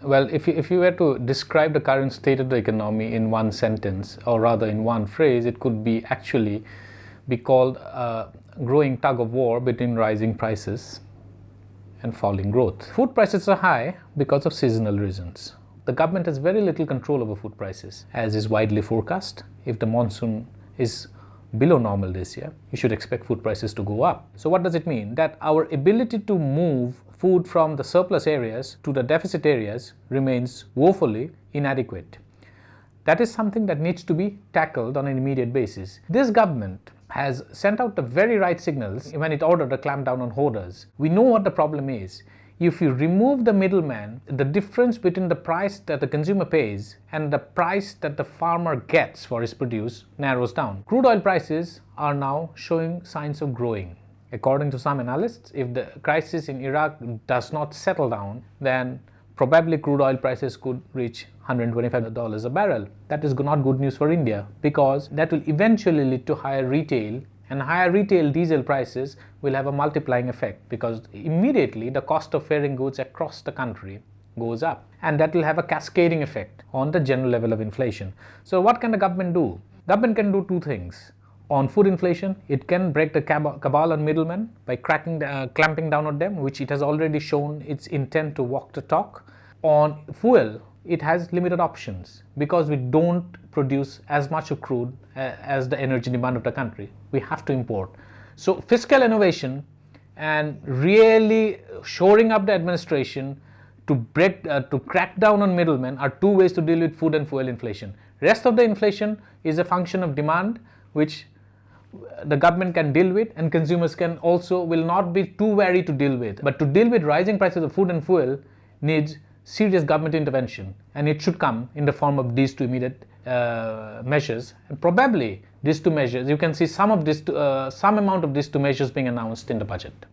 Well, if you were to describe the current state of the economy in one sentence, or rather in one phrase, it could be actually be called a growing tug of war between rising prices and falling growth. Food prices are high because of seasonal reasons. The government has very little control over food prices, as is widely forecast. If the monsoon is below normal this year, you should expect food prices to go up. So what does it mean? That our ability to move food from the surplus areas to the deficit areas remains woefully inadequate. That is something that needs to be tackled on an immediate basis. This government has sent out the very right signals when it ordered a clampdown on hoarders. We know what the problem is. If you remove the middleman, the difference between the price that the consumer pays and the price that the farmer gets for his produce narrows down. Crude oil prices are now showing signs of growing. According to some analysts, if the crisis in Iraq does not settle down, then probably crude oil prices could reach $125 a barrel. That is not good news for India, because that will eventually lead to higher retail, and higher retail diesel prices will have a multiplying effect, because immediately the cost of faring goods across the country goes up, and that will have a cascading effect on the general level of inflation. So what can the government do? Government can do two things. On food inflation, it can break the cabal on middlemen by clamping down on them, which it has already shown its intent to walk the talk. On fuel, it has limited options because we don't produce as much of crude as the energy demand of the country. We have to import. So fiscal innovation and really shoring up the administration to crack down on middlemen are two ways to deal with food and fuel inflation. Rest of the inflation is a function of demand, which the government can deal with, and consumers will not be too wary to deal with. But to deal with rising prices of food and fuel needs serious government intervention, and it should come in the form of these two immediate measures. And probably these two measures, you can see some amount of these two measures being announced in the budget.